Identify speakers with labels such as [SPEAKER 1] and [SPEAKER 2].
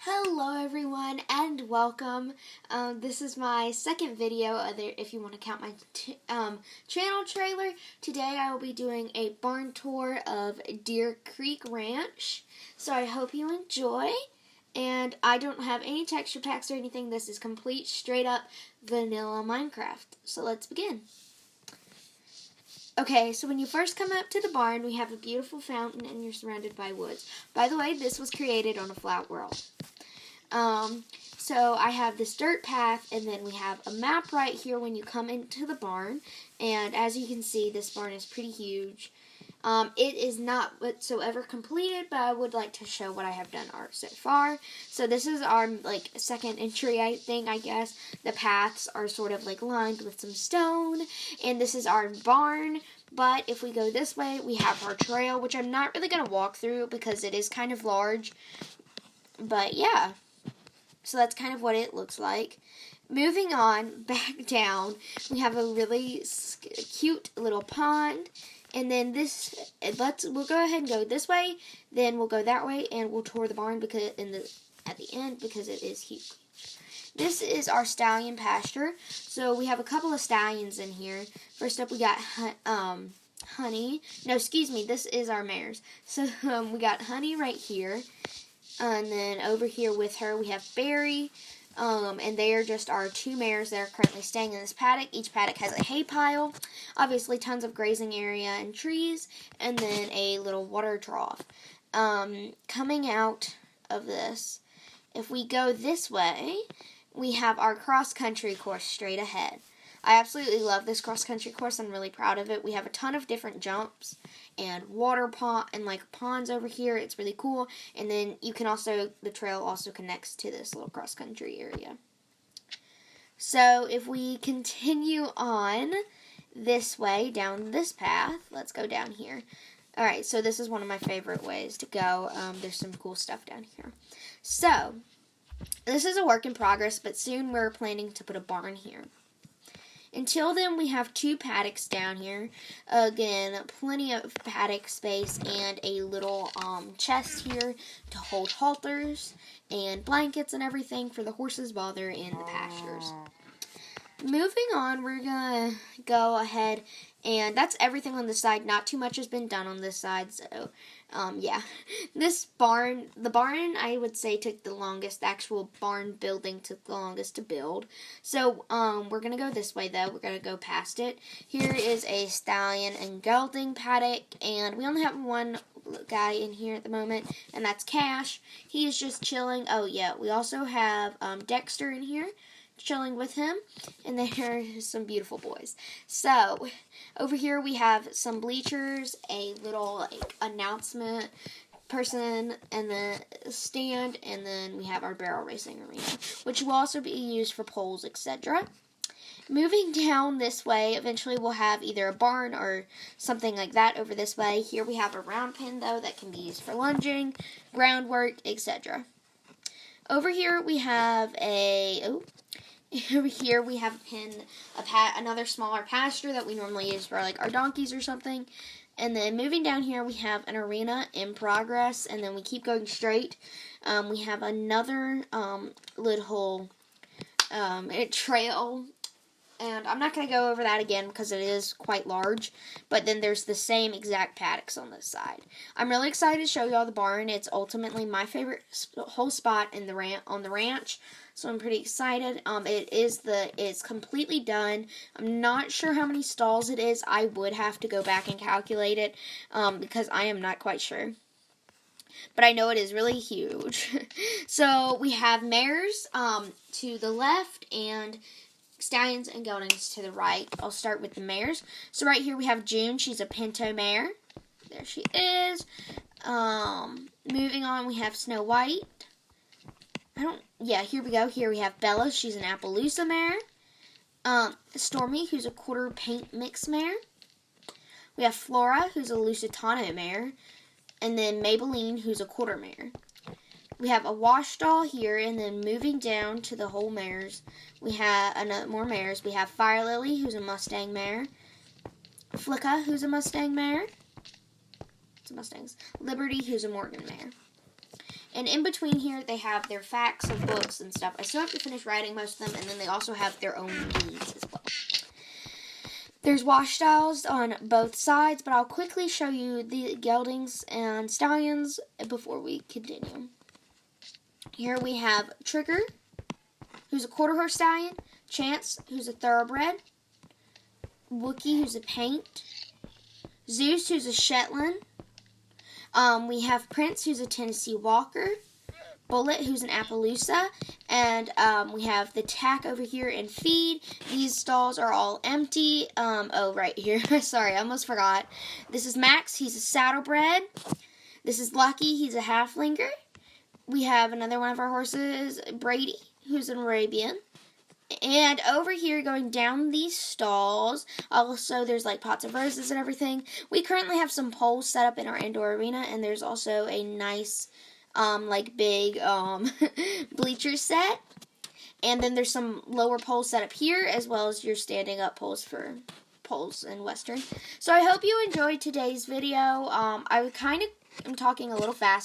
[SPEAKER 1] Hello everyone and welcome. This is my second video, if you want to count my channel trailer. Today I will be doing a barn tour of Deer Creek Ranch. So I hope you enjoy. And I don't have any texture packs or anything. This is complete straight up vanilla Minecraft. So let's begin. Okay, so when you first come up to the barn, we have a beautiful fountain and you're surrounded by woods. By the way, this was created on a flat world. So I have this dirt path, and then we have a map right here when you come into the barn. And as you can see, this barn is pretty huge. It is not whatsoever completed, but I would like to show what I have done so far. So this is our second entry, I guess. The paths are sort of lined with some stone, and this is our barn. But if we go this way, we have our trail, which I'm not really going to walk through because it is kind of large. But yeah. So that's kind of what it looks like. Moving on, back down, we have a really cute little pond. And then we'll go ahead and go this way, then we'll go that way, and we'll tour the barn at the end because it is huge. This is our stallion pasture. So we have a couple of stallions in here. First up, we got Honey. No, excuse me, this is our mares. So we got Honey right here. And then over here with her, we have Barry, and they are just our two mares that are currently staying in this paddock. Each paddock has a hay pile, obviously tons of grazing area and trees, and then a little water trough. Coming out of this, if we go this way, we have our cross-country course straight ahead. I absolutely love this cross-country course. I'm really proud of it. We have a ton of different jumps and water pond and ponds over here. It's really cool. And then the trail also connects to this little cross-country area. So if we continue on this way down this path, let's go down here. Alright, so this is one of my favorite ways to go. There's some cool stuff down here. So this is a work in progress, but soon we're planning to put a barn here. Until then, we have two paddocks down here. Again, plenty of paddock space and a little chest here to hold halters and blankets and everything for the horses while they're in the pastures. Moving on, we're going to go ahead, and that's everything on this side. Not too much has been done on this side, so yeah. The barn, I would say, took the longest. The actual barn building took the longest to build. So we're going to go this way, though. We're going to go past it. Here is a stallion and gelding paddock, and we only have one guy in here at the moment, and that's Cash. He is just chilling. Oh, yeah, we also have Dexter in here, chilling with him, and there are some beautiful boys. So over here we have some bleachers, a little announcement person, and the stand, and then we have our barrel racing arena, which will also be used for poles, etc. Moving down this way, eventually we'll have either a barn or something like that over this way. Here we have a round pen, though, that can be used for lunging, groundwork, etc. Over here we have another smaller pasture that we normally use for our donkeys or something. And then moving down here, we have an arena in progress, and then we keep going straight. We have another little trail, and I'm not going to go over that again because it is quite large, but then there's the same exact paddocks on this side. I'm really excited to show you all the barn. It's ultimately my favorite whole spot on the ranch, so I'm pretty excited. It's completely done. I'm not sure how many stalls it is. I would have to go back and calculate it because I am not quite sure. But I know it is really huge. So we have mares to the left and stallions and geldings to the right. I'll start with the mares. So right here we have June. She's a pinto mare. There she is. Moving on, we have Snow White. Here we go. Here we have Bella. She's an Appaloosa mare. Stormy, who's a quarter paint mix mare. We have Flora, who's a Lusitano mare. And then Maybelline, who's a quarter mare. We have a wash stall here, and then moving down to the whole mares, we have more mares. We have Fire Lily, who's a Mustang mare. Flicka, who's a Mustang mare. It's a Mustangs. Liberty, who's a Morgan mare. And in between here, they have their facts of books and stuff. I still have to finish writing most of them, and then they also have their own deeds as well. There's wash styles on both sides, but I'll quickly show you the geldings and stallions before we continue. Here we have Trigger, who's a quarter horse stallion, Chance, who's a thoroughbred, Wookie, who's a paint, Zeus, who's a Shetland. We have Prince, who's a Tennessee Walker, Bullet, who's an Appaloosa, and we have the Tack over here and Feed. These stalls are all empty. Right here. Sorry, I almost forgot. This is Max. He's a saddlebred. This is Lucky. He's a halflinger. We have another one of our horses, Brady, who's an Arabian. And over here, going down these stalls, also there's like pots of roses and everything. We currently have some poles set up in our indoor arena, and there's also a nice, big bleacher set. And then there's some lower poles set up here, as well as your standing up poles for poles in Western. So I hope you enjoyed today's video. I kind of am talking a little fast.